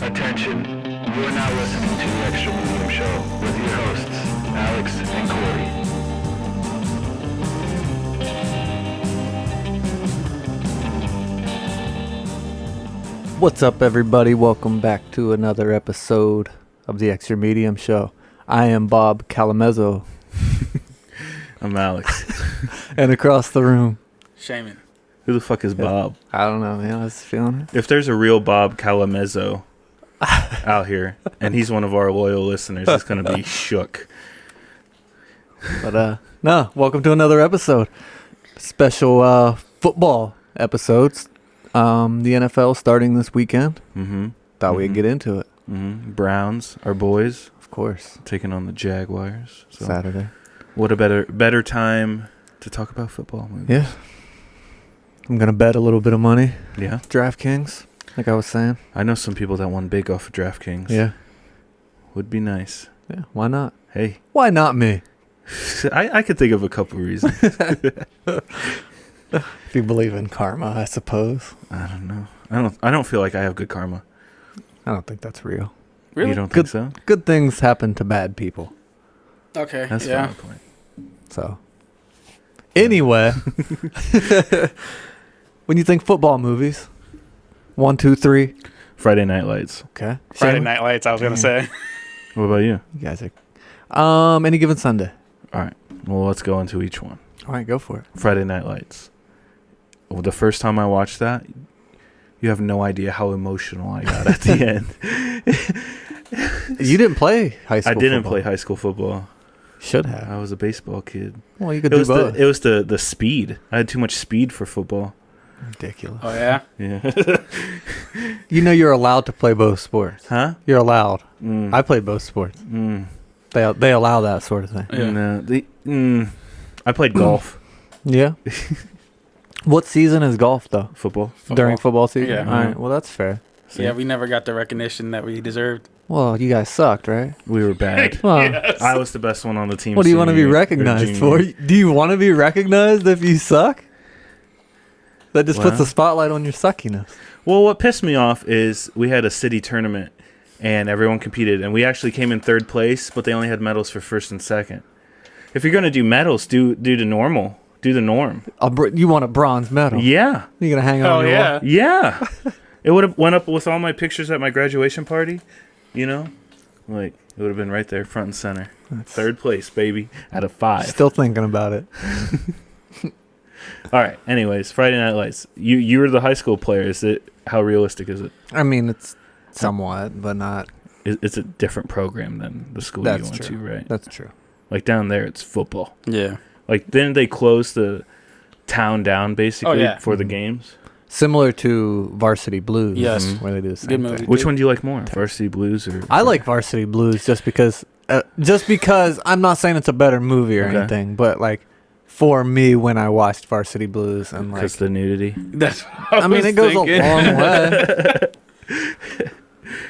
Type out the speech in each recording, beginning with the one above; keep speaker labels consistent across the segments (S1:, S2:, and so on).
S1: Attention, you are now listening to the Extra Medium Show with your hosts, Alex and Corey.
S2: What's up, everybody? Welcome back to another episode of the Extra Medium Show. I am Bob Calamezzo,
S3: I'm Alex.
S2: and across the room,
S4: Shaman.
S3: Who the fuck is Bob?
S2: I don't know, man. I was feeling it.
S3: If there's a real Bob Calamezzo out here, and he's one of our loyal listeners, he's gonna be shook.
S2: But no, welcome to another episode. Special football episodes. The NFL starting this weekend. Thought we'd get into it.
S3: Browns, our boys,
S2: Of course.
S3: taking on the Jaguars. So
S2: Saturday.
S3: what a better time to talk about football movies.
S2: Yeah. I'm gonna bet a little bit of money.
S3: Yeah.
S2: DraftKings, like I was saying.
S3: I know some people that won big off of DraftKings.
S2: Yeah.
S3: Would be nice.
S2: Yeah. Why not?
S3: Hey,
S2: Why not me?
S3: I could think of a couple reasons.
S2: If you believe in karma, I suppose.
S3: I don't know. I don't feel like I have good karma.
S2: I don't think that's real.
S4: Really?
S3: You don't
S2: Good-
S3: think so?
S2: Good things happen to bad people.
S4: Okay.
S3: That's a
S4: yeah.
S3: valid point.
S2: So, anyway, when you think football movies, 1, 2, 3.
S3: Friday Night Lights.
S2: Okay.
S4: Friday
S2: Shaman?
S4: Night Lights, I was going to say.
S3: What about you?
S2: You guys are. Any given Sunday.
S3: All right. Well, let's go into each one.
S2: All right, go for it.
S3: Friday Night Lights. Well, the first time I watched that, you have no idea how emotional I got at the end.
S2: You didn't play high school
S3: I didn't
S2: football.
S3: play high school football.
S2: Should have.
S3: I was a baseball kid.
S2: Well, you could
S3: It
S2: do
S3: was
S2: both.
S3: it was the speed. I had too much speed for football.
S2: Ridiculous.
S4: Oh, yeah?
S3: Yeah.
S2: You know you're allowed to play both sports.
S3: Huh?
S2: You're allowed.
S3: Mm.
S2: I played both sports.
S3: Mm.
S2: They allow that sort of thing.
S4: Yeah.
S3: No, I played golf.
S2: Yeah. What season is golf, though?
S3: Football.
S2: During football season?
S4: Yeah.
S2: All right. Well, that's fair.
S3: See?
S4: Yeah, we never got the recognition that we deserved.
S2: Well, you guys sucked, right?
S3: We were bad.
S2: Well,
S3: I was the best one on the team.
S2: what do you want to be
S3: senior- or
S2: recognized for?
S3: junior.
S2: Do you want to be recognized if you suck? That just puts
S3: Well.
S2: the spotlight on your suckiness.
S3: Well, what pissed me off is we had a city tournament and everyone competed, and we actually came in third place, but they only had medals for first and second. If you're gonna do medals, do the normal. Do the norm.
S2: You want a bronze medal?
S3: Yeah,
S2: You're gonna hang
S4: Oh,
S2: on your
S4: yeah.
S2: wall?
S3: yeah. It would have went up with all my pictures at my graduation party. You know, like it would have been right there, front and center. Third place, baby, out of 5.
S2: Still thinking about it.
S3: All right. Anyways, Friday Night Lights. You were the high school player. Is it? How realistic is it?
S2: I mean, it's somewhat, but not.
S3: It's a different program than the school
S2: That's
S3: you went
S2: true.
S3: to, right?
S2: That's true.
S3: Like down there, it's football.
S4: Yeah.
S3: Like then they closed the town down basically
S4: yeah.
S3: for the
S2: Mhm.
S3: games.
S2: Similar to Varsity Blues.
S4: Yes.
S2: Where they do the same
S4: Good movie.
S2: thing.
S3: Which one do you like more, Varsity Blues or?
S2: I like Varsity Blues just because I'm not saying it's a better movie or
S3: Okay.
S2: anything, but like for me when I watched Varsity Blues and like
S3: because the nudity.
S4: That's what
S2: I mean
S4: was
S2: it goes
S4: thinking.
S2: a long way.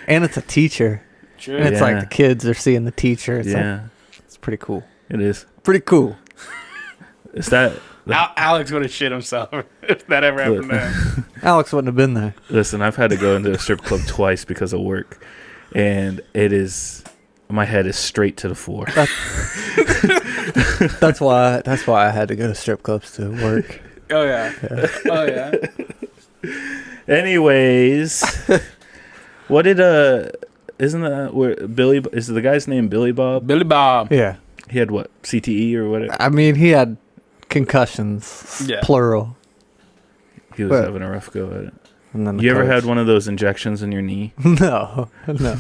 S2: And it's a teacher.
S4: True.
S2: And it's
S3: Yeah.
S2: like the kids are seeing the teacher. It's like,
S3: Yeah,
S2: it's pretty cool.
S3: it is.
S2: Pretty cool.
S3: Is that?
S4: Alex would have shit himself if that ever happened to him.
S2: Alex wouldn't have been there.
S3: Listen, I've had to go into a strip club twice because of work, and it is. My head is straight to the floor.
S2: That's why I had to go to strip clubs to work.
S4: Oh, yeah.
S2: Yeah.
S4: Oh, yeah.
S3: Anyways, what did isn't that where Billy is the guy's name Billy Bob?
S4: Billy Bob.
S2: Yeah.
S3: He had what, CTE or whatever?
S2: I mean, he had concussions,
S4: Yeah.
S2: plural.
S3: He was
S2: But-
S3: having a rough go at it.
S2: And then the
S3: You ever
S2: coach.
S3: had one of those injections in your knee?
S2: No, no.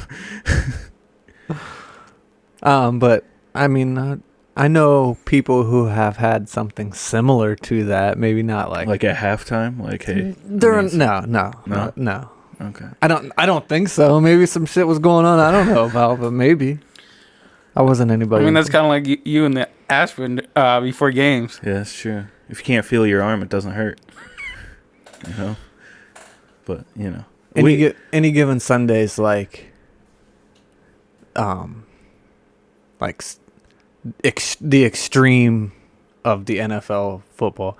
S2: But I mean, I know people who have had something similar to that. Maybe not like
S3: Like at halftime? Like, hey.
S2: during.
S3: knees-
S2: No.
S3: No? Okay.
S2: I don't think so. Maybe some shit was going on. I don't know about, but maybe. I wasn't
S4: I
S2: anybody.
S4: mean, that's kind of like you and the aspirin before games.
S3: Yeah, that's true. If you can't feel your arm, it doesn't hurt. You know? But, you know.
S2: any given Sundays like the extreme of the NFL football,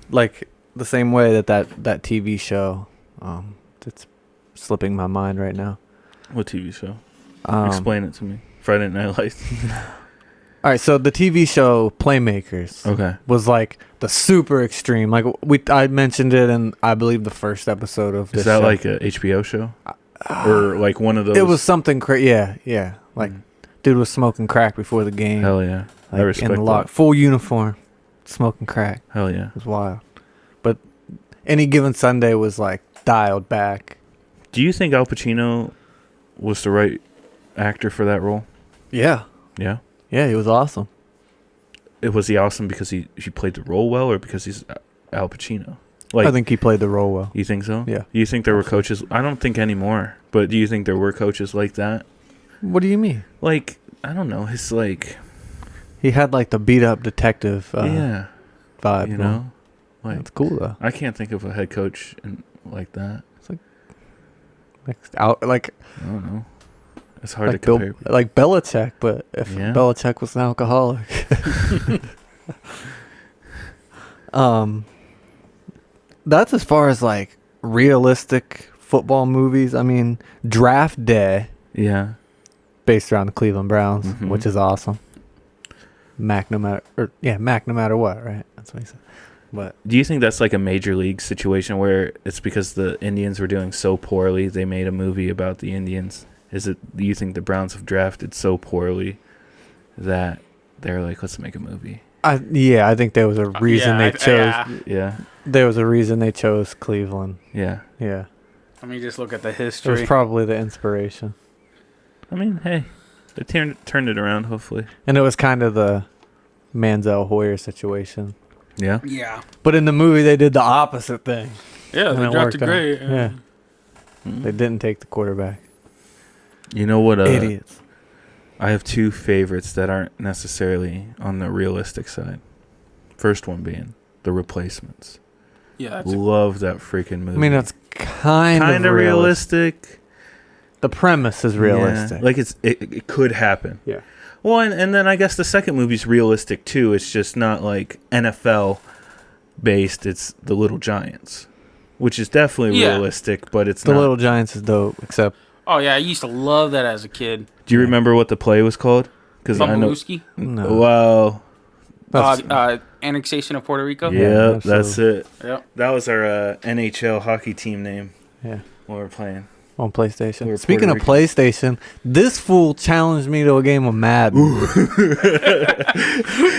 S2: like the same way that TV show, it's slipping my mind right now.
S3: What TV show?
S2: Um,
S3: Explain it to me. Friday Night Lights.
S2: All right, so the TV show Playmakers
S3: Okay.
S2: was like the super extreme. Like I mentioned it in I believe the first episode of this
S3: Is that
S2: show.
S3: like a HBO show? Or like one of those?
S2: It was something crazy. Yeah. Like dude was smoking crack before the game.
S3: Hell yeah. I
S2: Like,
S3: respect
S2: in the
S3: that.
S2: full uniform, smoking crack.
S3: Hell yeah.
S2: It was wild. But any given Sunday was like dialed back.
S3: Do you think Al Pacino was the right actor for that role?
S2: Yeah.
S3: Yeah.
S2: Yeah, he was awesome.
S3: Was he awesome because he played the role well, or because he's Al Pacino? Like,
S2: I think he played the role well.
S3: you think so?
S2: Yeah.
S3: You think there were coaches? I don't think anymore. But do you think there were coaches like that?
S2: What do you mean?
S3: Like, I don't know. His like,
S2: He had like the beat up detective
S3: yeah,
S2: vibe.
S3: you know, like
S2: That's cool though.
S3: I can't think of a head coach like that.
S2: Like
S3: I don't know. It's hard to
S2: like Bill,
S3: compare.
S2: like Belichick, but if
S3: Yeah.
S2: Belichick was an alcoholic. That's as far as like realistic football movies. I mean, Draft Day,
S3: Yeah.
S2: based around the Cleveland Browns,
S3: Mhm.
S2: which is awesome. Mac no matter what, right? That's what he said. But
S3: Do you think that's like a major league situation where it's because the Indians were doing so poorly they made a movie about the Indians? Do you think the Browns have drafted so poorly that they're like, let's make a movie?
S2: I think there was a reason they chose.
S4: Yeah.
S3: Yeah.
S2: There was a reason they chose Cleveland.
S3: Yeah.
S2: Yeah,
S4: I mean, just look at the
S2: it was
S4: history.
S2: probably the inspiration,
S3: I mean, hey, they turned it around, hopefully.
S2: and it was kind of the Manziel Hoyer situation.
S3: Yeah.
S4: Yeah.
S2: But in the movie, they did the opposite thing.
S4: Yeah,
S2: And
S4: they
S2: it
S4: drafted
S2: worked out.
S4: great.
S2: Yeah,
S3: Mm.
S2: they didn't take the quarterback.
S3: You know what?
S2: Idiots.
S3: I have two favorites that aren't necessarily on the realistic side. First one being The Replacements.
S4: Yeah, that's
S3: Love that freaking movie.
S2: I mean, that's kind of realistic.
S3: realistic.
S2: The premise is realistic.
S3: Yeah. Like it could happen.
S2: Yeah.
S3: Well, and then I guess the second movie's realistic too. It's just not like NFL based. It's The Little Giants, which is definitely
S4: Yeah.
S3: realistic, but it's
S2: The
S3: not.
S2: Little Giants is dope, except
S4: Oh yeah, I used to love that as a kid.
S3: Do you remember what the play was called? Because I know.
S4: Bumbleewski,
S2: no.
S3: Well,
S4: annexation of Puerto Rico.
S3: yeah,
S2: Yeah,
S3: that's it.
S4: Yep.
S3: That was our NHL hockey team name
S2: Yeah,
S3: when we were playing.
S2: on PlayStation.
S3: We're
S2: Speaking of
S3: Puerto
S2: PlayStation, this fool challenged me to a game of Madden.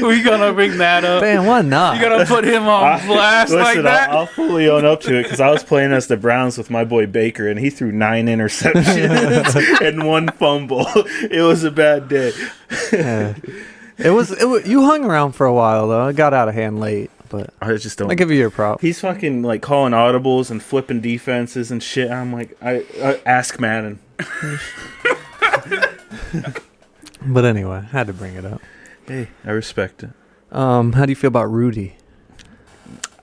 S4: We gonna bring that up.
S2: Man, why not?
S4: You gonna put him on blast like
S3: Listen,
S4: that?
S3: I'll fully own up to it because I was playing as the Browns with my boy Baker, and he threw 9 interceptions and 1 fumble. It was a bad day.
S2: Yeah. It was. You hung around for a while though. It got out of hand late, but
S3: I just don't.
S2: I give you your prop.
S3: He's fucking like calling audibles and flipping defenses and shit. I'm like, I ask Madden.
S2: But anyway, had to bring it up.
S3: Hey, I respect it.
S2: How do you feel about Rudy?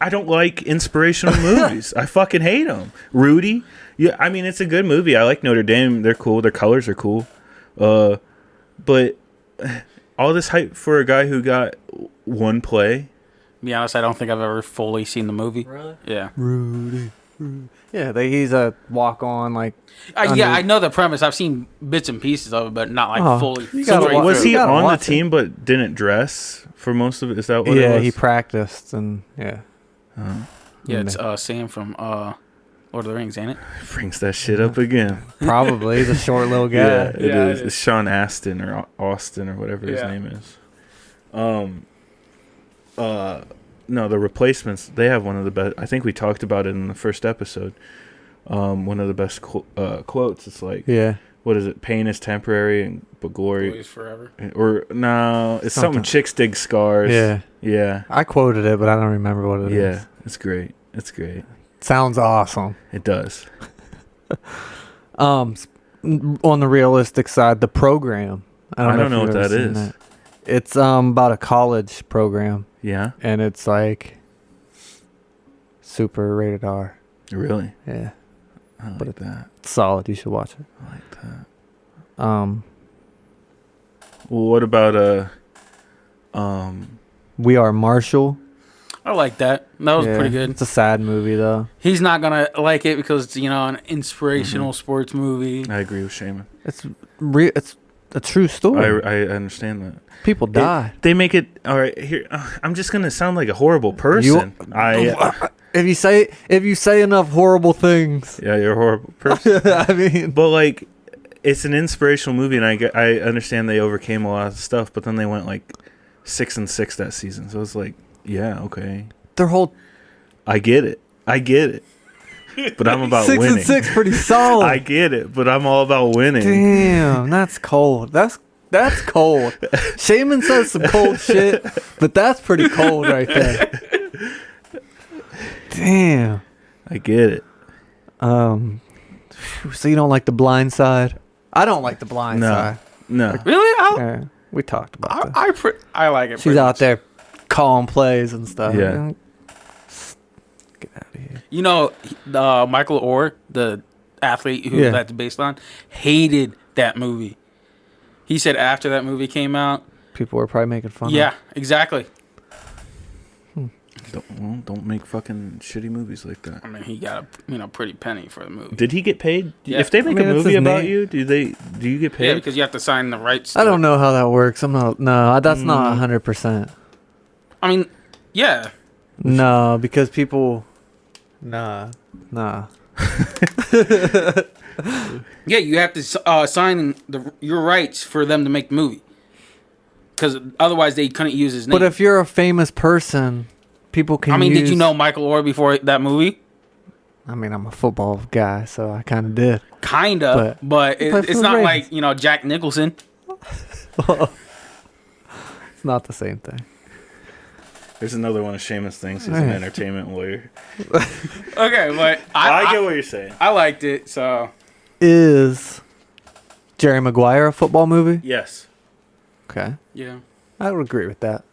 S3: I don't like inspirational movies. I fucking hate them. Rudy, yeah, I mean it's a good movie. I like Notre Dame. They're cool. Their colors are cool. But all this hype for a guy who got one play.
S4: To be honest, I don't think I've ever fully seen the movie.
S2: Really?
S4: Yeah.
S2: Rudy. Yeah, he's a walk-on like.
S4: Yeah, I know the premise. I've seen bits and pieces of it, but not like
S2: Oh,
S4: fully.
S2: you gotta
S4: straight
S2: watch
S3: Was
S4: through.
S3: he
S2: You gotta
S3: on the
S2: watch it.
S3: team but didn't dress for most of it? Is that what it
S2: Yeah,
S3: was?
S2: he practiced and yeah.
S4: Yeah, it's Sam from Lord of the Rings, ain't it?
S3: Brings that shit up again.
S2: Probably he's a short little guy.
S3: Yeah, it
S4: Yeah,
S3: is.
S4: it is.
S3: It's Sean Astin or Austin or whatever his
S4: Yeah.
S3: name is. No, The Replacements. They have one of the best. I think we talked about it in the first episode. One of the best quotes. It's like,
S2: Yeah.
S3: what is it? Pain is temporary, but glory.
S4: Boys forever.
S3: Or no, it's something.
S2: Something.
S3: Chicks dig scars.
S2: Yeah.
S3: Yeah.
S2: I quoted it, but I don't remember what it is.
S3: Yeah. It's great. It's great.
S2: Sounds awesome.
S3: It does.
S2: On the realistic side, The Program.
S3: I don't
S2: if
S3: know
S2: you've
S3: what
S2: ever
S3: that
S2: seen
S3: is.
S2: that. It's about a college program,
S3: Yeah.
S2: and it's like super rated R.
S3: Really.
S2: Yeah,
S3: I like
S2: But
S3: that.
S2: it's solid. You should watch it.
S3: I like that.
S2: Well,
S3: Well, what about
S2: We Are Marshall.
S4: I like that. That was pretty good.
S2: It's a sad movie though.
S4: He's not gonna like it because it's an inspirational sports movie.
S3: I agree with Shaman.
S2: It's a true story.
S3: I understand that.
S2: People die.
S3: They make it all right. Here, I'm just gonna sound like a horrible person.
S2: If you say enough horrible things,
S3: Yeah, you're a horrible person.
S2: I mean,
S3: But like, it's an inspirational movie, and I understand they overcame a lot of stuff. But then they went like 6-6 that season, so it's like, yeah, okay,
S2: their whole
S3: I get it. But I'm about
S2: 6
S3: winning.
S2: 6 pretty solid.
S3: I get it, but I'm all about winning.
S2: Damn, that's cold. That's cold. Shaman says some cold shit, but that's pretty cold right there. Damn.
S3: I get it.
S2: So you don't like The Blind Side? I don't like The Blind Side.
S3: No.
S4: Really?
S2: Yeah, we talked about that.
S4: I like it.
S2: She's out there calling plays and stuff.
S3: Yeah.
S2: Get out of here.
S4: Michael Orr, the athlete who that's based on, hated that movie. He said after that movie came out,
S2: people were probably making fun of
S4: yeah, exactly.
S3: Don't make fucking shitty movies like that.
S4: I mean, he got a pretty penny for the movie.
S3: Did he get paid?
S4: Yeah.
S3: If they make a
S2: that's
S3: movie
S2: his
S3: about
S2: name.
S3: you, do you get paid?
S4: Yeah, because you have to sign the rights.
S2: I don't know how that works. That's not 100%.
S4: I mean, yeah.
S2: No, because people. Nah.
S4: Yeah, you have to sign your rights for them to make the movie. Because otherwise they couldn't use his name.
S2: But if you're a famous person, people can
S4: did you know Michael Orr before that movie?
S2: I mean, I'm a football guy, so I kind of did.
S4: Kinda, but
S2: He played for
S4: it's
S2: the
S4: not
S2: Ravens.
S4: like, Jack Nicholson.
S2: It's not the same thing.
S3: There's another one of Seamus things. He's
S2: All
S3: an
S2: right.
S3: entertainment lawyer.
S4: Okay, but
S3: I get what you're saying.
S4: I liked it, so.
S2: Is Jerry Maguire a football movie?
S3: Yes.
S2: Okay.
S4: Yeah.
S2: I would agree with that.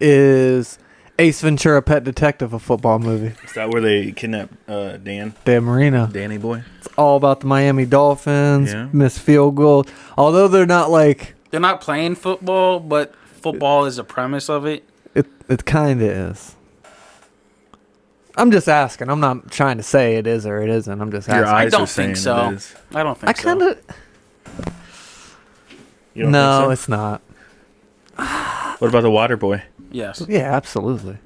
S2: Is Ace Ventura Pet Detective a football movie?
S3: Is that where they kidnap Dan?
S2: Dan Marino.
S3: Danny boy?
S2: It's all about the Miami Dolphins,
S3: Yeah.
S2: miss field goal. Although they're not like...
S4: They're not playing football, but football is the premise of it.
S2: It kind of is. I'm just asking. I'm not trying to say it is or it isn't. I'm just
S3: Your
S2: asking.
S3: eyes
S4: don't
S3: are saying
S4: think so.
S3: it is.
S4: I don't think
S2: I kind of...
S3: You don't
S2: No,
S3: think
S2: it's not.
S3: What about the water boy?
S4: Yes.
S2: Yeah, absolutely.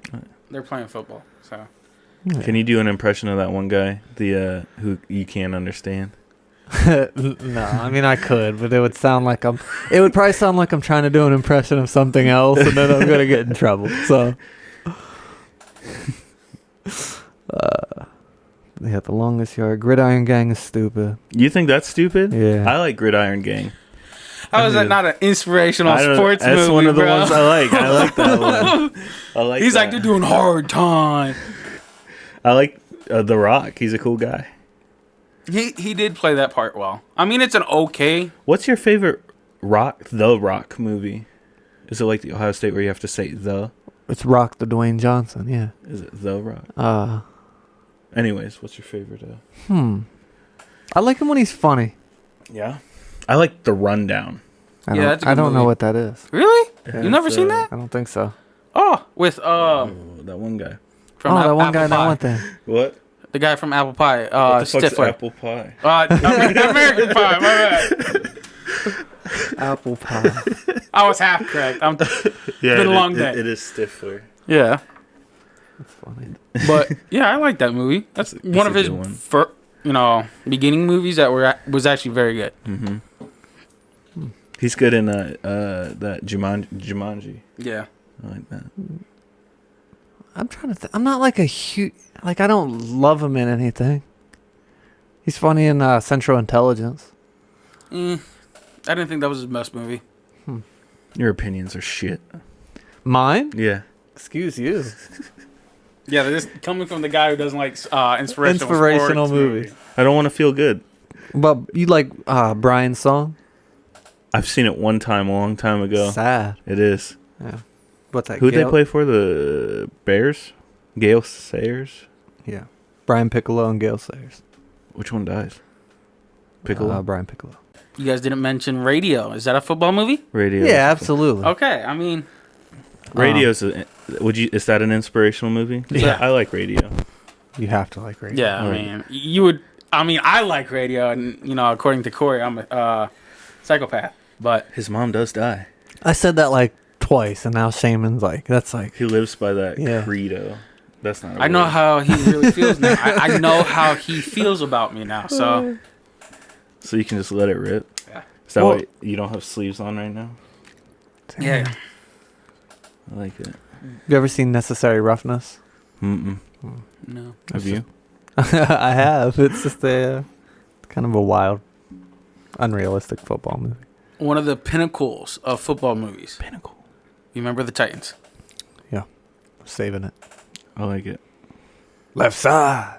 S4: They're playing football, so.
S3: Can you do an impression of that one guy, the who you can't understand?
S2: No, I mean I could, but it would sound like I'm. It would probably sound like I'm trying to do an impression of something else, and then I'm gonna get in trouble. So, yeah, the longest yard. Gridiron Gang is stupid.
S3: You think that's stupid?
S2: Yeah.
S3: I like Gridiron Gang.
S4: How is that not an inspirational sports
S3: That's
S4: movie,
S3: one of the
S4: bro?
S3: ones I like. I like that one. I like.
S4: He's
S3: that.
S4: like, they're doing hard time.
S3: I like The Rock. He's a cool guy.
S4: He did play that part well. I mean, it's an okay.
S3: What's your favorite The Rock movie? Is it like the Ohio State where you have to say the?
S2: It's Rock the Dwayne Johnson. Yeah.
S3: Is it The Rock? Anyways, what's your favorite?
S2: I like him when he's funny.
S3: Yeah. I like The Rundown.
S4: That's a good
S2: I don't know
S4: movie.
S2: what that is.
S4: Really?
S3: Yeah,
S4: You never
S3: it's,
S4: seen that?
S2: I don't think so.
S4: Oh, with
S3: That one guy.
S4: from
S2: that one
S4: Apple
S2: guy that
S4: Pie.
S2: went there.
S3: What?
S4: The guy from Apple Pie.
S3: What the fuck's
S4: Stifler.
S3: apple pie?
S4: American Pie. My bad.
S2: Apple pie.
S4: I was half correct.
S3: Yeah,
S4: been a long day.
S3: It is Stifler.
S4: Yeah,
S2: That's funny.
S4: but yeah, I like that movie. That's
S3: It's
S4: one
S3: a
S4: of his
S3: good one.
S4: beginning movies that was actually very good.
S3: He's good in that Jumanji.
S4: Yeah.
S3: I like that.
S2: I'm trying to I'm not like a huge... Like, I don't love him in anything. He's funny in Central Intelligence.
S4: I didn't think that was his best movie.
S3: Your opinions are shit.
S2: Mine?
S3: Yeah.
S2: Excuse you.
S4: Yeah, this coming from the guy who doesn't like inspirational
S2: Inspirational
S4: sports
S2: movies.
S3: I don't want to feel good.
S2: But you like Brian's song?
S3: I've seen it one time a long time ago.
S2: Sad.
S3: It is.
S2: Yeah. What's that?
S3: Who'd they play for? The Bears? Gale Sayers?
S2: Yeah. Brian Piccolo and Gale Sayers.
S3: Which one dies? Piccolo?
S2: Brian Piccolo.
S4: You guys didn't mention Radio. Is that a football movie?
S3: Radio.
S2: Yeah, absolutely.
S4: Okay, I mean,
S3: Radio's is that an inspirational movie? 'Cause
S2: Yeah.
S3: I like Radio.
S2: You have to like radio.
S4: Yeah, I like radio, and according to Corey, I'm a psychopath. But
S3: His mom does die.
S2: I said that like twice, and now Shaman's like, that's like,
S3: He lives by that
S2: Yeah.
S3: credo. That's not.
S4: I know how he really feels now. I know how he feels about me now. So
S3: So you can just let it rip.
S4: Yeah.
S3: Is that
S2: Well-
S3: why you don't have sleeves on right now?
S4: yeah.
S3: I like it.
S2: you ever seen Necessary Roughness?
S3: Mm-mm.
S4: No.
S3: Have you?
S2: I have. It's just a kind of a wild, unrealistic football movie.
S4: One of the pinnacles of football movies.
S3: Pinnacle.
S4: You remember the Titans?
S2: Yeah, saving it.
S3: I like it.
S2: Left side.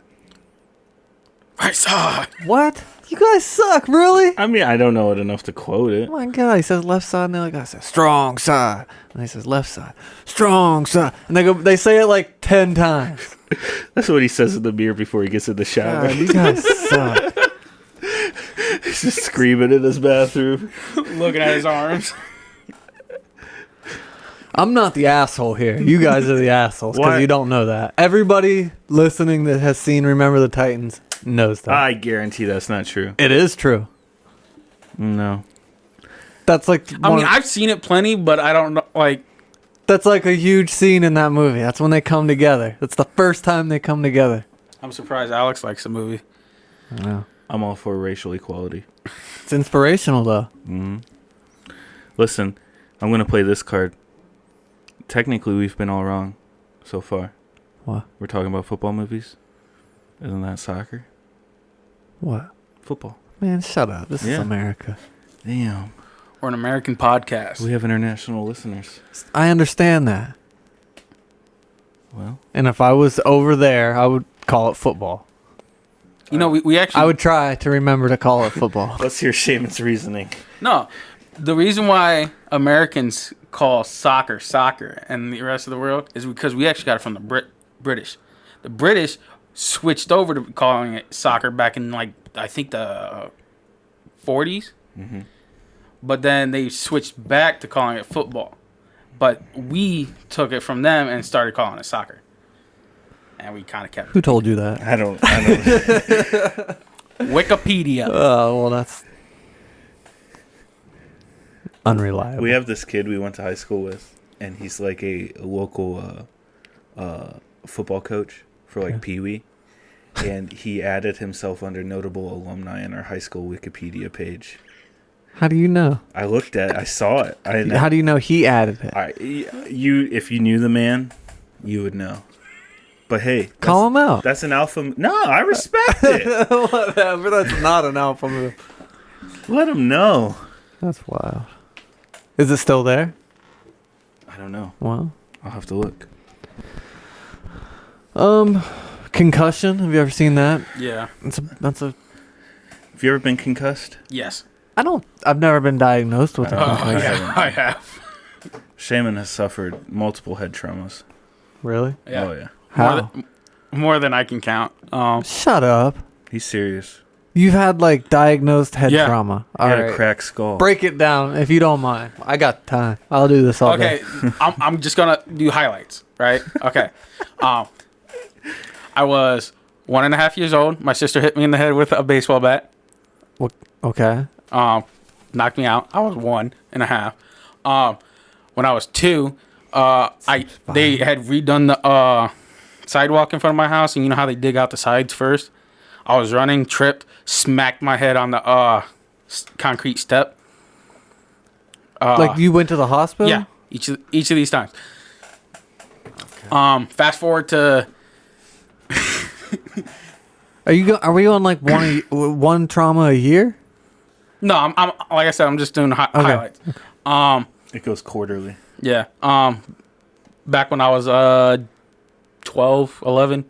S4: Right side.
S2: What? You guys suck, really?
S3: I mean, I don't know it enough to quote it.
S2: Oh my god, he says left side, and the other guy says strong side, and he says left side, strong side, and they say it like 10 times.
S3: That's what he says in the mirror before he gets in the shower.
S2: God, you guys suck.
S3: He's just screaming in his bathroom.
S4: Looking at his arms.
S2: I'm not the asshole here. You guys are the assholes
S3: Why?
S2: because you don't know that. Everybody listening that has seen Remember the Titans knows that.
S3: I guarantee that's not true.
S2: It is true.
S3: No.
S2: That's like
S4: I've seen it plenty, but I don't know. Like,
S2: that's like a huge scene in that movie. That's when they come together. That's the first time they come together.
S4: I'm surprised Alex likes the movie.
S2: I know.
S3: I'm all for racial equality.
S2: It's inspirational though.
S3: Mm-hmm. Listen, I'm going to play this card. Technically, we've been all wrong so far.
S2: What?
S3: We're talking about football movies. Isn't that soccer?
S2: What?
S3: Football.
S2: Man, shut up. This is
S3: Yeah.
S2: America.
S3: Damn.
S4: Or an American podcast.
S3: We have international listeners.
S2: I understand that.
S3: Well,
S2: And if I was over there, I would call it football.
S4: We actually.
S2: I would try to remember to call it football.
S3: let's hear Shaman's reasoning.
S4: No. The reason why Americans call soccer and the rest of the world is because we actually got it from the British. The British switched over to calling it soccer back in, like, I think the 40s.
S3: Mm-hmm.
S4: But then they switched back to calling it football. But we took it from them and started calling it soccer. And we kind of kept
S2: Who told you that?
S3: I don't.
S4: Wikipedia.
S2: Oh, well, that's unreliable.
S3: We have this kid we went to high school with, and he's like a local football coach for like Pee Wee. And he added himself under notable alumni in our high school Wikipedia page.
S2: How do you know?
S3: I saw it.
S2: How do you know he added it?
S3: If you knew the man, you would know. But hey,
S2: Call him out.
S3: That's an alpha. No, I respect it.
S2: Whatever. That's not an alpha move.
S3: Let him know.
S2: That's wild. Is it still there?
S3: I don't know.
S2: Wow.
S3: I'll have to look.
S2: Concussion. Have you ever seen that?
S4: Yeah.
S2: That's a.
S3: Have you ever been concussed?
S4: Yes.
S2: I've never been diagnosed with a
S3: Oh,
S2: concussion.
S3: yeah.
S4: I have.
S3: Shaman has suffered multiple head traumas.
S2: Really?
S4: Yeah.
S3: Oh yeah.
S2: How?
S4: More than I can count.
S2: Shut up.
S3: He's serious.
S2: You've had like diagnosed head
S4: Yeah.
S2: trauma.
S3: He
S2: All
S3: had
S2: right.
S3: a cracked skull.
S2: Break it down if you don't mind. I got time. I'll do this all
S4: Okay,
S2: day.
S4: I'm just gonna do highlights, right? Okay. I was 1.5 years old. My sister hit me in the head with a baseball bat.
S2: Okay.
S4: Knocked me out. I was 1.5. When I was 2, they had redone the sidewalk in front of my house, and you know how they dig out the sides first. I was running, tripped, smacked my head on the concrete step.
S2: Like you went to the hospital?
S4: Yeah, each of these times. Fast forward to.
S2: Are we on like one trauma a year?
S4: No, I'm like I said, I'm just doing highlights.
S3: It goes quarterly.
S4: Yeah. Back when I was 12, 11,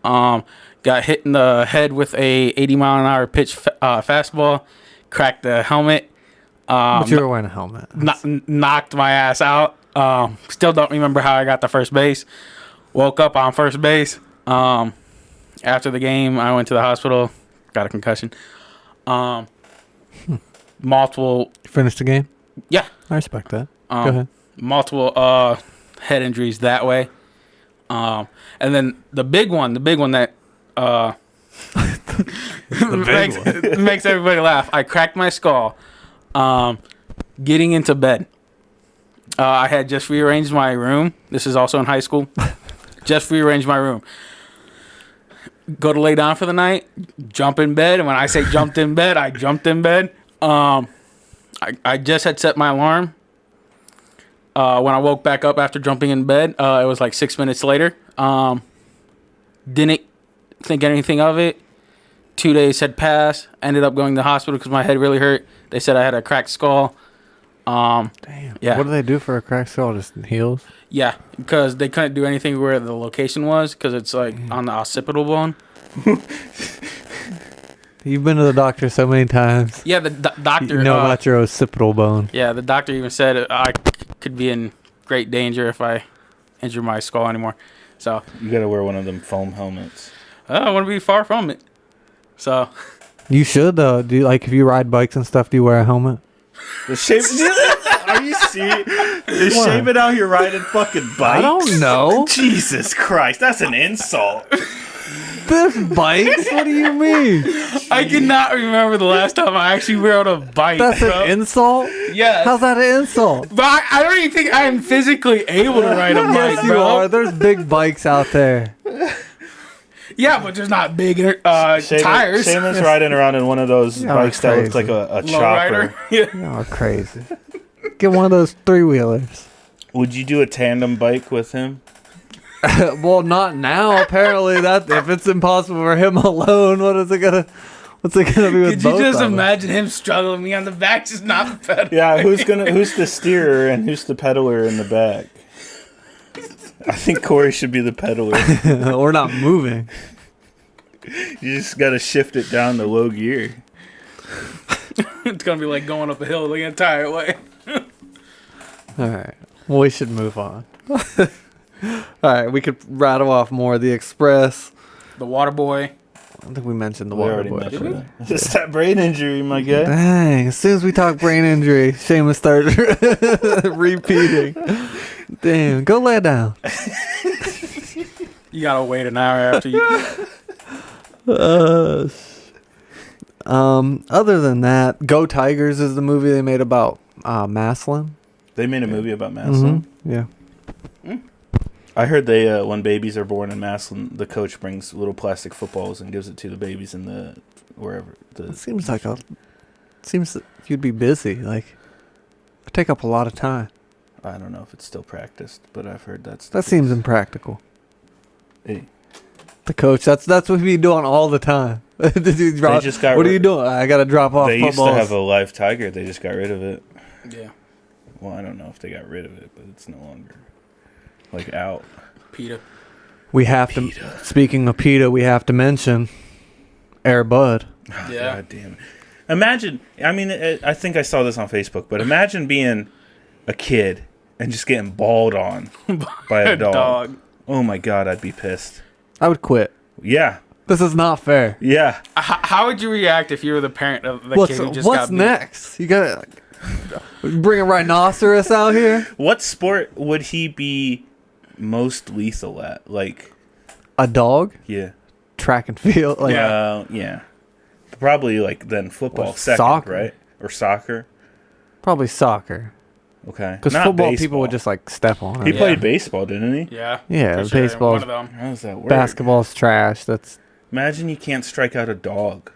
S4: got hit in the head with a 80-mile-an-hour pitch fastball, cracked the helmet.
S2: But you were wearing a helmet.
S4: Knocked my ass out. Still don't remember how I got to first base. Woke up on first base. After the game, I went to the hospital. Got a concussion. Multiple.
S2: Finished the game?
S4: Yeah.
S2: I respect that. Go ahead.
S4: Multiple head injuries that way. And then the big one that makes everybody laugh. I cracked my skull getting into bed. I had just rearranged my room. This is also in high school. Just rearranged my room. Go to lay down for the night, jump in bed. And when I say jumped in bed, I jumped in bed. I just had set my alarm. When I woke back up after jumping in bed, it was like 6 minutes later. Didn't think anything of it. 2 days had passed. Ended up going to the hospital because my head really hurt. They said I had a cracked skull.
S2: Damn.
S4: Yeah.
S2: What do they do for a cracked skull? Just heals?
S4: Yeah, because they couldn't do anything where the location was because it's like on the occipital bone.
S2: You've been to the doctor so many times.
S4: Yeah, the doctor...
S2: You know about your occipital bone.
S4: Yeah, the doctor even said I could be in great danger if I injure my skull anymore. So
S3: You gotta wear one of them foam helmets.
S4: I want to be far from it. So
S2: You should, though. Do you, like, if you ride bikes and stuff, do you wear a helmet?
S3: Are you serious? Is
S2: What?
S3: Shaman out here riding fucking bikes?
S2: I don't know.
S3: Jesus Christ, that's an insult.
S2: There's bikes? What do you mean?
S4: I cannot remember the last time I actually rode a bike.
S2: That's
S4: bro.
S2: an insult?
S4: Yeah.
S2: How's that an insult?
S4: But I don't even think I am physically able to ride a bike,
S2: Yes, you
S4: bro.
S2: are. There's big bikes out there.
S4: Yeah, but there's not big tires.
S3: Shaman's riding around in one of those
S2: Y'all
S3: bikes that looks like
S2: crazy.
S3: a
S4: Low
S3: chopper.
S4: rider. Yeah.
S2: Y'all crazy. Get one of those three-wheelers.
S3: Would you do a tandem bike with him?
S2: Well, not now. Apparently, that if it's impossible for him alone, what's it gonna be with
S4: Could you
S2: both
S4: just
S2: of them?
S4: imagine him struggling me on the back, just not the pedal?
S3: Yeah, who's the steerer and who's the pedaler in the back? I think Corey should be the pedaler.
S2: We're not moving.
S3: You just gotta shift it down to low gear.
S4: It's gonna be like going up a hill the entire way.
S2: All right. Well, we should move on. All right. We could rattle off more. The Express.
S4: The water boy.
S2: I think we mentioned the
S3: We
S2: water
S3: already
S2: boy.
S3: mentioned that. Just that brain injury, my guy.
S2: Dang. As soon as we talk brain injury, Seamus started repeating. Damn. Go lay down.
S4: You gotta wait an hour after you.
S2: Other than that, Go Tigers is the movie they made about Maslin.
S3: They made a movie about Maslin.
S2: Yeah.
S3: I heard they when babies are born in Maslin, the coach brings little plastic footballs and gives it to the babies in the wherever.
S2: It seems that you'd be busy. Like, it'd take up a lot of time.
S3: I don't know if it's still practiced, but I've heard that's
S2: That seems impractical.
S3: Hey.
S2: The coach, that's what he'd be doing all the time. Did you drop,
S3: just got
S2: what are
S3: rid-
S2: you doing? I got to drop off
S3: They used
S2: footballs.
S3: to have a live tiger. They just got rid of it.
S4: Yeah.
S3: Well, I don't know if they got rid of it, but it's no longer out.
S4: PETA.
S2: We have to. Speaking of PETA, we have to mention Air Bud.
S4: Yeah.
S3: God damn it. Imagine, I mean, I think I saw this on Facebook, but imagine being a kid and just getting balled on by a dog. Oh my God, I'd be pissed.
S2: I would quit.
S3: Yeah.
S2: This is not fair.
S3: Yeah.
S4: How would you react if you were the parent of the kid who just
S2: what's
S4: got beat?
S2: next? You got to bring a rhinoceros out here?
S3: What sport would he be most lethal at? Like,
S2: A dog?
S3: yeah.
S2: Track and field? Like,
S3: Yeah. Probably like then football
S2: Or
S3: second,
S2: soccer.
S3: right? Or soccer.
S2: Probably soccer.
S3: Okay.
S2: Because
S3: Not
S2: football,
S3: baseball.
S2: people would just like step on it.
S3: He
S4: Yeah.
S3: played baseball, didn't he?
S4: Yeah.
S2: Yeah,
S4: for sure.
S2: baseball's-
S4: One of them.
S3: How does that work?
S2: Basketball's trash. That's
S3: Imagine you can't strike out a dog.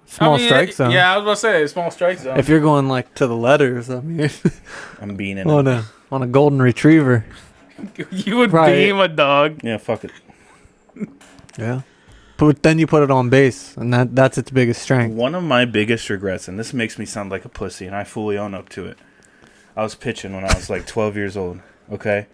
S2: small strike zone.
S4: Yeah, I was about to say small strike zone.
S2: If you're going like to the letters, I mean,
S3: I'm being in
S2: on a golden retriever.
S4: you would
S2: Right.
S4: beam a dog.
S3: Yeah, fuck it.
S2: Yeah. But then you put it on base, and that's its biggest strength.
S3: One of my biggest regrets, and this makes me sound like a pussy, and I fully own up to it. I was pitching when I was like 12 years old, okay?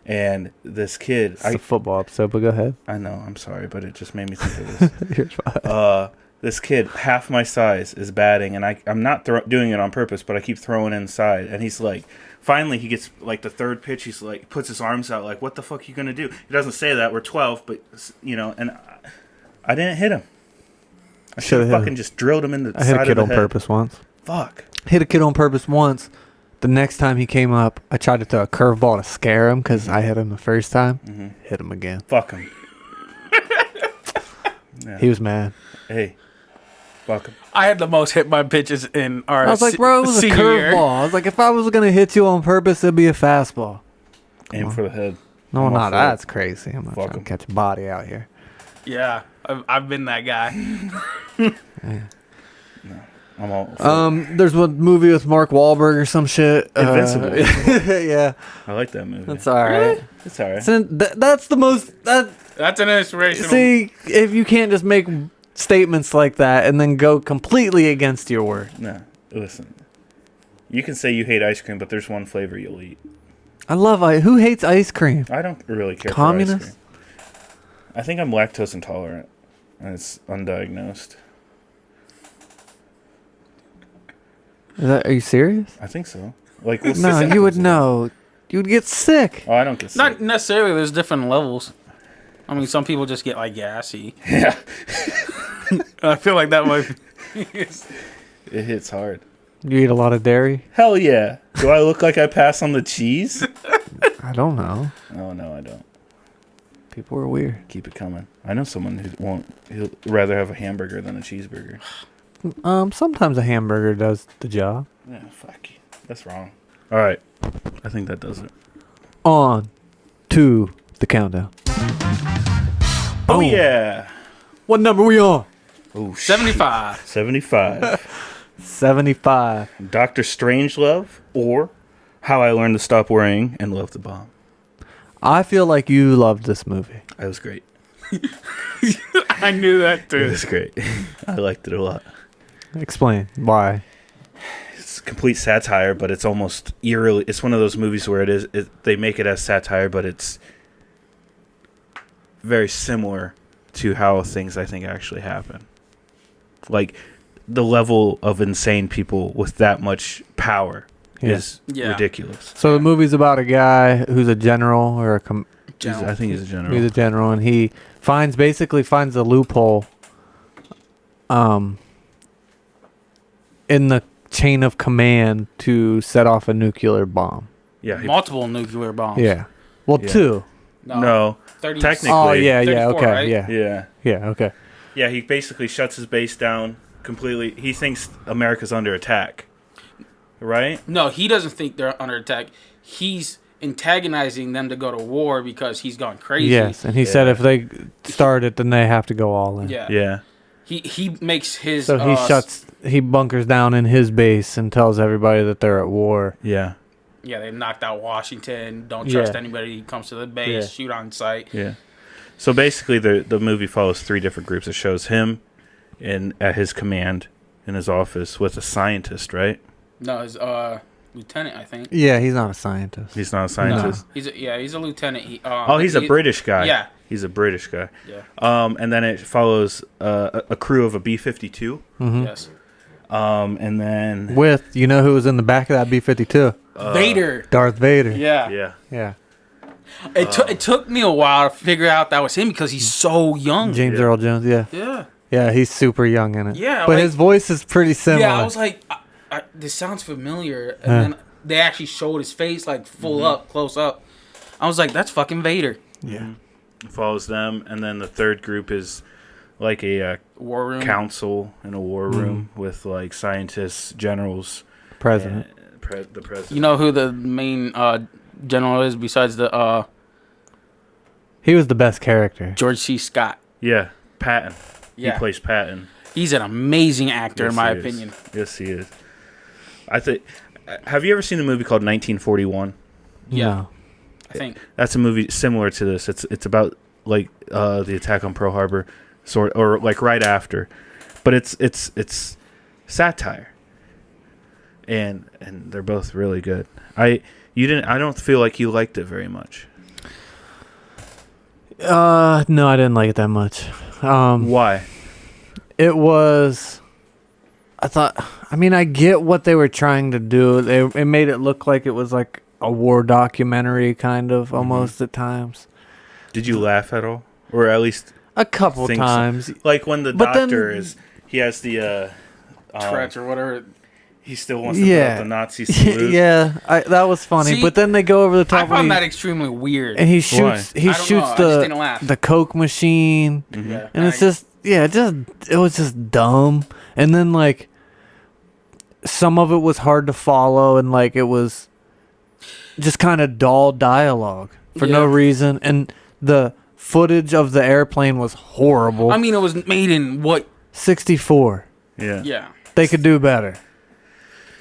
S3: And this kid,
S2: It's a football episode, but go ahead.
S3: I know, I'm sorry, but it just made me think of this.
S2: You're fine.
S3: This kid, half my size, is batting, and I'm not doing it on purpose, but I keep throwing inside, and he's like, finally he gets like the third pitch, he's like, puts his arms out, like, what the fuck are you gonna do? He doesn't say that, we're 12, but, you know, and I didn't hit him. I should
S2: Should've
S3: have
S2: hit
S3: fucking
S2: him.
S3: just drilled him in the
S2: I hit
S3: side
S2: a kid
S3: of
S2: on
S3: the head.
S2: purpose once.
S3: Fuck.
S2: Hit a kid on purpose once. The next time he came up, I tried to throw a curveball to scare him because I hit him the first time.
S3: Mm-hmm.
S2: Hit him again.
S3: Fuck him. Yeah.
S2: He was mad.
S3: Hey. Fuck him.
S4: I had the most hit by pitches in our
S2: I was like, bro, it was a
S4: senior year.
S2: curveball. I was like, if I was going to hit you on purpose, it'd be a fastball.
S3: Aim for the head.
S2: No,
S3: I'm
S2: not
S3: all for
S2: that's
S3: it.
S2: crazy. I'm not
S3: Fuck
S2: trying
S3: him.
S2: to catch a body out here.
S4: Yeah, I've been that guy.
S3: I'm all for it.
S2: There's one movie with Mark Wahlberg or some shit.
S3: Invincible.
S2: Yeah,
S3: I like that movie.
S2: that's all right.
S3: It's all right.
S2: That's the most.
S4: That's an inspirational.
S2: See, if you can't just make statements like that and then go completely against your word.
S3: No, listen. You can say you hate ice cream, but there's one flavor you'll eat.
S2: I love ice. Who hates ice cream?
S3: I don't really care
S2: Communist?
S3: for ice cream. I think I'm lactose intolerant, and it's undiagnosed.
S2: Are you serious?
S3: I think so. Like, what's
S2: No,
S3: the
S2: you would
S3: symptoms of
S2: know. You would get sick.
S3: it? Oh, I don't get sick.
S4: Not necessarily. There's different levels. I mean, some people just get like gassy.
S3: Yeah,
S4: I feel like that might.
S3: it hits hard.
S2: You eat a lot of dairy?
S3: Hell yeah. Do I look like I pass on the cheese?
S2: I don't know.
S3: Oh, no, I don't.
S2: People are weird.
S3: Keep it coming. I know someone he'll rather have a hamburger than a cheeseburger.
S2: Sometimes a hamburger does the job.
S3: Yeah, fuck you. That's wrong. All right. I think that does it.
S2: On to the countdown.
S3: Oh, yeah.
S2: What number we on?
S3: Oh,
S4: 75.
S3: 75.
S2: 75.
S3: Dr. Strangelove or How I Learned to Stop Worrying and Love the Bomb.
S2: I feel like you loved this movie.
S3: That was great.
S4: I knew that
S3: It
S4: too.
S3: was great. I liked it a lot.
S2: Explain why.
S3: It's complete satire, but it's almost eerily. It's one of those movies where they make it as satire, but it's very similar to how things I think actually happen. Like the level of insane people with that much power is ridiculous.
S2: So the movie's about a guy who's a general or a
S3: I think he's a general.
S2: he's a general, and he basically finds a loophole in the chain of command to set off a nuclear bomb.
S3: Yeah.
S4: Multiple nuclear bombs.
S2: Yeah. Well,
S3: Yeah.
S2: 2.
S3: No.
S4: 30,
S3: Technically.
S2: Oh, yeah,
S4: 34,
S2: okay,
S4: right?
S2: yeah.
S3: Yeah.
S2: Yeah, okay.
S3: Yeah, he basically shuts his base down completely. He thinks America's under attack. Right?
S4: No, he doesn't think they're under attack. He's antagonizing them to go to war because he's gone crazy.
S2: Yes, and he said if they start it, then they have to go all in.
S4: Yeah.
S3: Yeah.
S4: He makes his.
S2: So he bunkers down in his base and tells everybody that they're at war.
S3: Yeah.
S4: Yeah, they knocked out Washington. Don't trust
S2: Yeah.
S4: anybody who comes to the base.
S2: Yeah.
S4: Shoot on sight.
S3: Yeah. So basically, the movie follows 3 different groups. It shows him at his command in his office with a scientist, right?
S4: No, his lieutenant, I think.
S2: Yeah, he's not a scientist.
S3: He's not a scientist.
S4: He's a lieutenant.
S3: He's a British guy.
S4: Yeah.
S3: He's a British guy.
S4: Yeah.
S3: And then it follows a crew of a B-52.
S4: Yes.
S3: And then
S2: With, you know who was in the back of that B-52?
S4: Vader.
S2: Darth Vader.
S4: Yeah.
S3: yeah.
S2: Yeah.
S4: It took me a while to figure out that was him because he's so young.
S2: James Earl Jones, yeah.
S4: Yeah.
S2: Yeah, he's super young in it.
S4: Yeah,
S2: But
S4: like-
S2: his voice is pretty similar.
S4: Yeah, I was like, this sounds familiar. And then they actually showed his face like full up, close up. I was like, that's fucking Vader.
S2: Yeah.
S3: It follows them. And then the third group is like a
S4: War room.
S3: council in a war room with like scientists, generals,
S2: President.
S3: the president.
S4: You know who the main general is besides the
S2: He was the best character.
S4: George C. Scott?
S3: Yeah, Patton.
S4: Yeah.
S3: He plays Patton.
S4: He's an amazing actor,
S3: Yes,
S4: in my
S3: he is.
S4: opinion.
S3: Yes, he is. I think. Have you ever seen a movie called 1941?
S4: Yeah.
S2: No.
S4: I think.
S3: That's a movie similar to this. It's about like the attack on Pearl Harbor, or like right after, but it's satire, and they're both really good. I don't feel like you liked it very much.
S2: No, I didn't like it that much.
S3: Why?
S2: It was. I get what they were trying to do. It made it look like it was like a war documentary, kind of almost at times.
S3: Did you laugh at all, or at least
S2: A couple
S3: think so?
S2: times.
S3: Like when the
S2: But then-
S3: doctor he has the
S4: Tourette's or whatever.
S3: he still wants to put up the Nazi salute.
S2: Yeah, that was funny.
S4: See,
S2: but then they go over the top.
S4: I found that extremely weird.
S2: And he shoots.
S3: Why?
S2: He
S4: I don't
S2: shoots
S4: know, I just didn't laugh.
S2: the Coke machine,
S4: Yeah.
S2: and it's just it was just dumb. And then like some of it was hard to follow, and like it was just kind of dull dialogue for no
S4: Yeah.
S2: reason. And the footage of the airplane was horrible.
S4: I mean, it was made in what?
S2: 64.
S3: Yeah.
S4: Yeah.
S2: They could do better.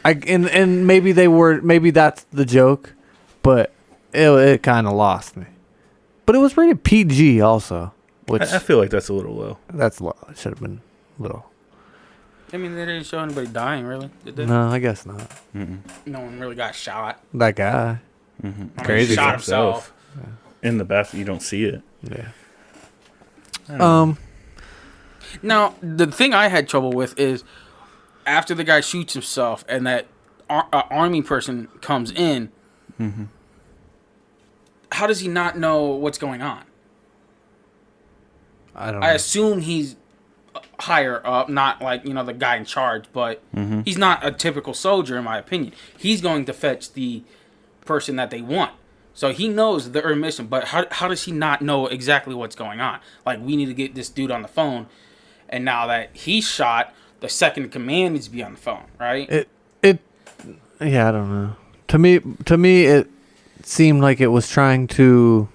S2: And maybe maybe that's the joke, but it kind of lost me. But it was rated PG also, which
S3: I feel like that's a little low.
S2: that's low. It should have been little.
S4: I mean, they didn't show anybody dying, really, did they?
S2: No, I guess not.
S4: No one really got shot.
S2: That guy.
S4: I mean,
S2: Crazy
S4: he shot
S3: himself.
S4: himself.
S3: In the bathroom, you don't see it.
S2: Yeah.
S4: Now, the thing I had trouble with is after the guy shoots himself and that army person comes in, how does he not know what's going on?
S2: I don't know.
S4: I assume he's higher up, not like, the guy in charge, but he's not a typical soldier, in my opinion. He's going to fetch the person that they want. So he knows their mission, but how does he not know exactly what's going on? Like, we need to get this dude on the phone, and now that he's shot, the second in command needs to be on the phone, right?
S2: Yeah, I don't know. To me, it seemed like it was trying to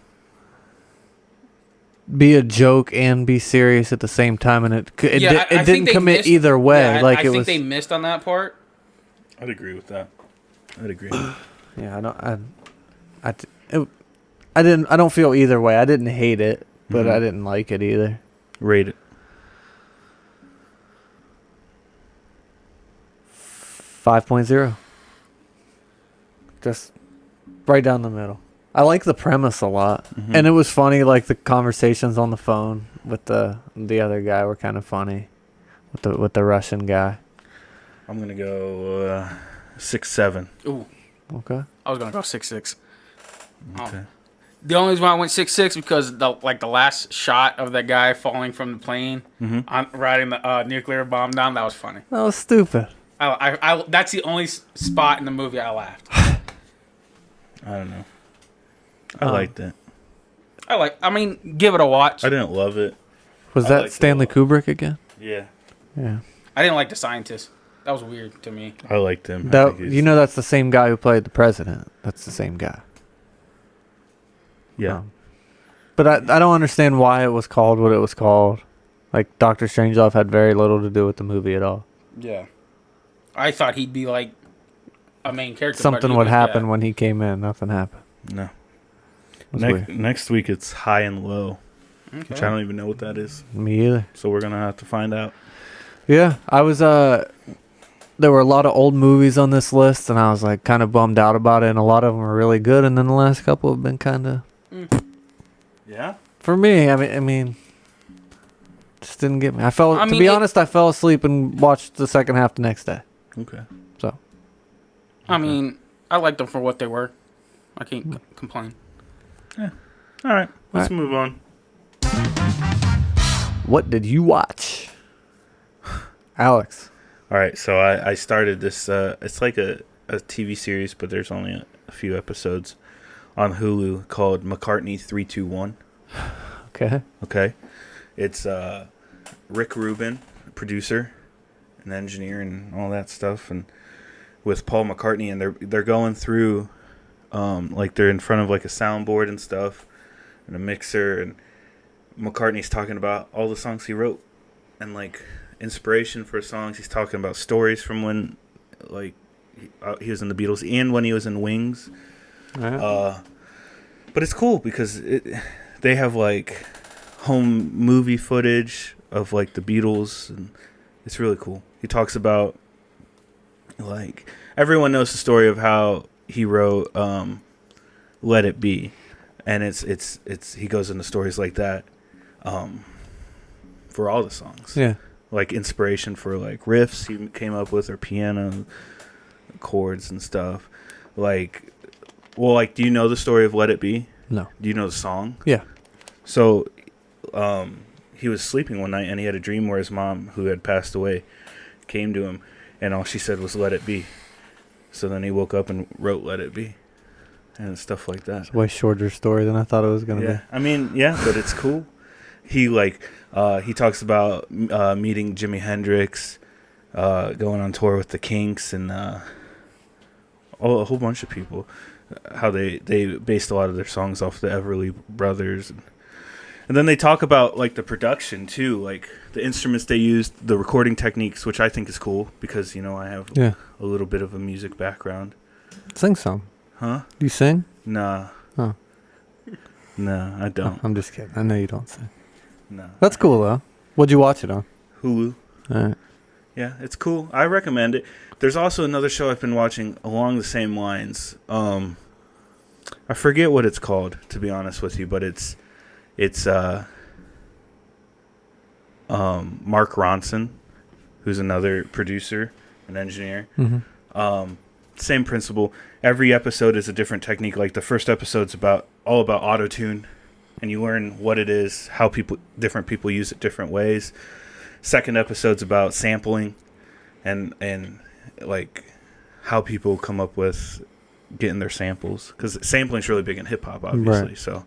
S2: be a joke and be serious at the same time, and it didn't commit either way.
S4: Yeah, I think they missed on that part.
S3: I'd agree with that. I'd agree.
S2: Yeah, I don't feel either way. I didn't hate it, but I didn't like it either.
S3: Rate it.
S2: 5.0. Just right down the middle. I like the premise a lot, and it was funny. Like the conversations on the phone with the other guy were kind of funny, with the Russian guy.
S3: I'm gonna go 6-7.
S4: Ooh,
S2: Okay.
S4: I was gonna go 6-6.
S3: Okay.
S4: The only reason why I went 6-6 because the last shot of that guy falling from the plane, on riding the nuclear bomb down, that was funny.
S2: That was stupid.
S4: I that's the only spot in the movie I laughed.
S3: I don't know. I liked it.
S4: I mean, give it a watch.
S3: I didn't love it.
S2: Was
S3: I
S2: that
S3: liked it a
S2: Stanley
S3: lot.
S2: Kubrick again?
S3: Yeah.
S2: Yeah.
S4: I didn't like the scientist. That was weird to me.
S3: I liked him.
S2: That's the same guy who played the president. That's the same guy.
S3: Yeah.
S2: But I don't understand why it was called what it was called. Like Dr. Strangelove had very little to do with the movie at all.
S4: Yeah. I thought he'd be like a main character.
S2: Something would happen when he came in. Nothing happened.
S3: No.
S2: It was weird.
S3: Next week it's High and Low, which I
S4: Okay.
S3: don't even know what that is.
S2: Me either.
S3: So we're gonna have to find out.
S2: Yeah, I was there were a lot of old movies on this list, and I was like kind of bummed out about it, and a lot of them were really good, and then the last couple have been kind of
S3: Yeah.
S2: for me. I mean just didn't get me. To be honest, I fell asleep and watched the second half the next day.
S3: Okay.
S2: So,
S4: I mean, I liked them for what they were. I can't complain.
S3: All right. Let's
S2: All right.
S3: move on.
S2: what did you watch? Alex.
S3: All right. So I started this. It's like a TV series, but there's only a few episodes on Hulu called McCartney 321.
S2: Okay.
S3: Okay. It's Rick Rubin, producer and engineer and all that stuff, and with Paul McCartney, and they're going through like they're in front of like a soundboard and stuff and a mixer, and McCartney's talking about all the songs he wrote and like inspiration for songs. He's talking about stories from when like he was in the Beatles and when he was in Wings.
S2: Right.
S3: But it's cool because they have like home movie footage of like the Beatles, and it's really cool. He talks about like everyone knows the story of how he wrote Let It Be, and it's he goes into stories like that for all the songs.
S2: Yeah.
S3: Like inspiration for like riffs he came up with, or piano chords and stuff. Like, well, like, do you know the story of Let It Be?
S2: No.
S3: Do you know the song?
S2: Yeah.
S3: So, he was sleeping one night and he had a dream where his mom, who had passed away, came to him, and all she said was "Let it be." So then he woke up and wrote "Let it be," and stuff like that.
S2: It's a way shorter story than I thought it was gonna
S3: Yeah, I mean, yeah, but it's cool. He he talks about meeting Jimi Hendrix, going on tour with the Kinks, and a whole bunch of people. How they based a lot of their songs off the Everly Brothers, and then they talk about like the production too, like the instruments they used, the recording techniques, which I think is cool because I have
S2: Yeah.
S3: a little bit of a music background.
S2: Sing some.
S3: Huh?
S2: Do you sing?
S3: Nah.
S2: Oh.
S3: Nah, I don't.
S2: I'm just kidding. I know you don't sing.
S3: No.
S2: That's cool though. What'd you watch it on?
S3: Hulu.
S2: All right.
S3: Yeah, it's cool. I recommend it. There's also another show I've been watching along the same lines. I forget what it's called, to be honest with you, but it's Mark Ronson, who's another producer and engineer.
S2: Mm-hmm.
S3: Same principle. Every episode is a different technique. Like the first episode's all about auto-tune, and you learn what it is, how different people use it different ways. Second episode's about sampling and like how people come up with getting their samples, because sampling's really big in hip-hop, obviously.
S2: Right.
S3: So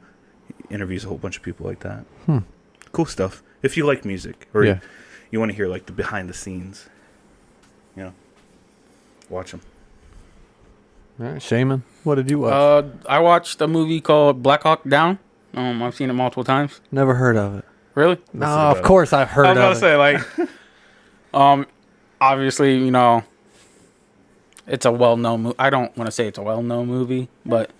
S3: he interviews a whole bunch of people like that.
S2: Hmm.
S3: Cool stuff. If you like music, or
S2: Yeah.
S3: you want to hear like the behind the scenes, watch them.
S2: All right, Shaman, what did you watch?
S4: I watched a movie called Black Hawk Down. I've seen it multiple times.
S2: Never heard of it.
S4: Really?
S2: No, of course I've heard of it.
S4: I was about to say, like, obviously, it's a well-known movie. I don't want to say it's a well-known movie, but,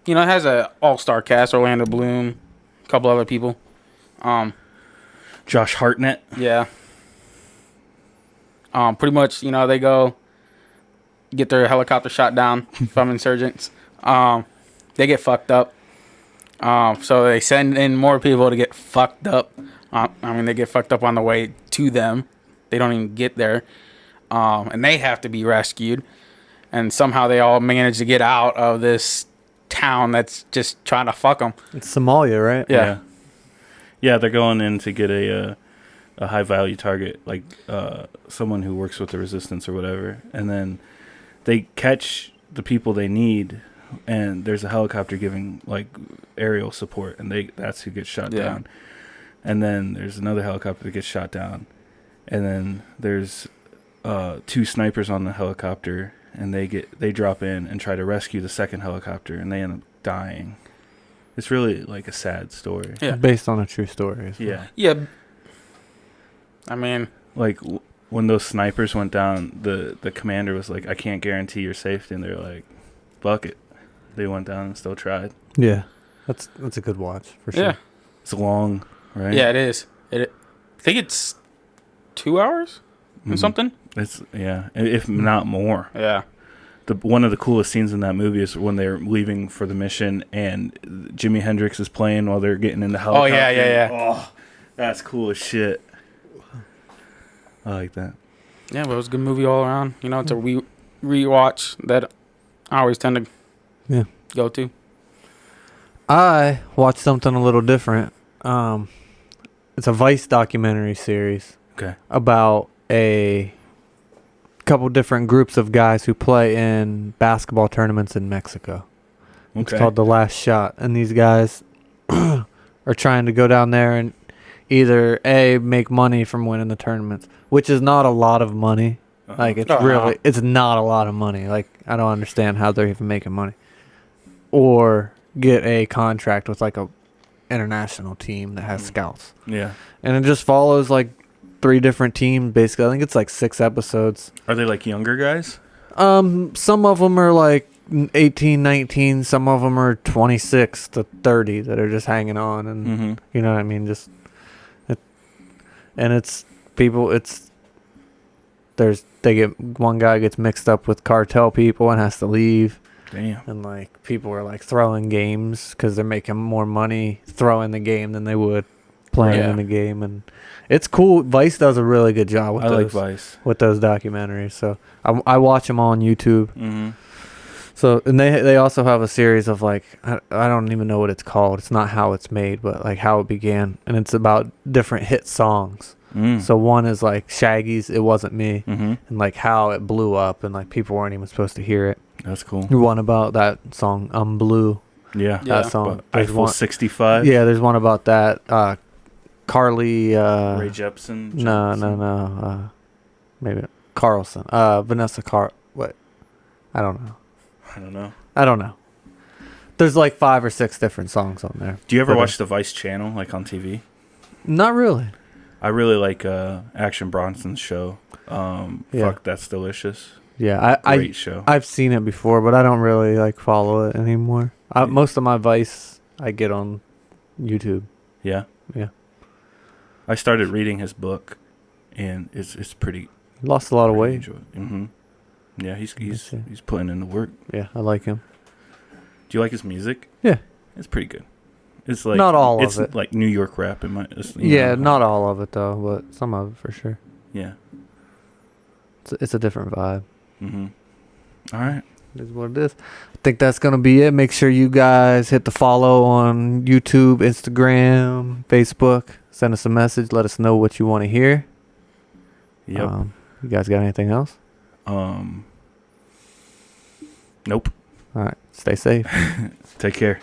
S4: it has an all-star cast, Orlando Bloom, a couple other people.
S3: Josh Hartnett.
S4: Yeah. Pretty much, they go get their helicopter shot down from insurgents. They get fucked up. So they send in more people to get fucked up. They get fucked up on the way to them. They don't even get there. And they have to be rescued. And somehow they all manage to get out of this town that's just trying to fuck them.
S2: It's Somalia, right?
S4: Yeah.
S3: Yeah, they're going in to get a high value target, like someone who works with the resistance or whatever, and then they catch the people they need, and there's a helicopter giving like aerial support, and that's who gets shot down. And then there's another helicopter that gets shot down, and then there's 2 snipers on the helicopter, and they drop in and try to rescue the second helicopter, and they end up dying. It's really like a sad story.
S4: Yeah.
S2: Based on a true story. As well.
S3: Yeah.
S4: Yeah. I mean,
S3: Like when those snipers went down, the commander was like, "I can't guarantee your safety," and they're like, "Fuck it." They went down and still tried.
S2: Yeah. That's a good watch for sure.
S4: yeah.
S3: It's long, right?
S4: Yeah, it is. I think it's 2 hours or something.
S3: It's if not more.
S4: Yeah.
S3: One of the coolest scenes in that movie is when they're leaving for the mission and Jimi Hendrix is playing while they're getting in the helicopter.
S4: yeah.
S3: Oh, that's cool as shit. I like that.
S4: Yeah, but it was a good movie all around. It's a rewatch that I always tend to go to.
S2: I watched something a little different. It's a Vice documentary series
S3: Okay.
S2: about a couple different groups of guys who play in basketball tournaments in Mexico. It's called The Last Shot, and these guys are trying to go down there and either make money from winning the tournaments, which is not a lot of money. Like it's not a lot of money. Like I don't understand how they're even making money, or get a contract with like a international team that has scouts.
S3: Yeah.
S2: And it just follows like 3 different teams basically. I think it's like 6 episodes.
S3: Are they like younger guys?
S2: Some of them are like 18, 19. Some of them are 26 to 30 that are just hanging on, and you know what I mean. It's people. One guy gets mixed up with cartel people and has to leave.
S3: Damn.
S2: And like people are like throwing games because they're making more money throwing the game than they would playing in the game, and it's cool. Vice does a really good job with
S3: like Vice
S2: with those documentaries. So I watch them all on YouTube.
S3: Mm-hmm.
S2: So and they also have a series of like I don't even know what it's called. It's not how it's made, but like how it began, and it's about different hit songs. So one is like Shaggy's "It Wasn't Me,"
S3: Mm-hmm.
S2: and like how it blew up, and like people weren't even supposed to hear it.
S3: That's cool.
S2: One about that song "I'm Blue."
S3: Yeah.
S4: Yeah.
S2: That song.
S3: But
S2: There's
S3: Eiffel
S2: one.
S3: 65.
S2: Yeah, there's one about that. Carly.
S3: Ray Jepsen.
S2: No. Maybe Carlson. Vanessa What? I don't know.
S3: I don't know.
S2: There's like 5 or 6 different songs on there.
S3: Do you ever
S2: But,
S3: watch the Vice channel, like on TV?
S2: Not really.
S3: I really like Action Bronson's show.
S2: Yeah.
S3: Fuck, That's Delicious.
S2: Yeah,
S3: Great show.
S2: I've seen it before, but I don't really like follow it anymore. Most of my Vice I get on YouTube.
S3: Yeah.
S2: Yeah.
S3: I started reading his book, and it's pretty.
S2: Lost a lot of weight.
S3: Mm-hmm. Yeah, he's
S2: see.
S3: putting in the work.
S2: Yeah, I like him.
S3: Do you like his music?
S2: Yeah.
S3: It's pretty good. It's like
S2: Not all of
S3: it's
S2: it.
S3: like New York rap in my.
S2: Yeah, not all of it though, but some of it for sure.
S3: Yeah.
S2: It's a different vibe.
S3: Mm-hmm. All right.
S2: It is what it is. I think that's gonna be it. Make sure you guys hit the follow on YouTube, Instagram, Facebook. Send us a message. Let us know what you want to hear.
S3: Yep.
S2: You guys got anything else?
S3: Nope.
S2: All right. Stay safe.
S3: Take care.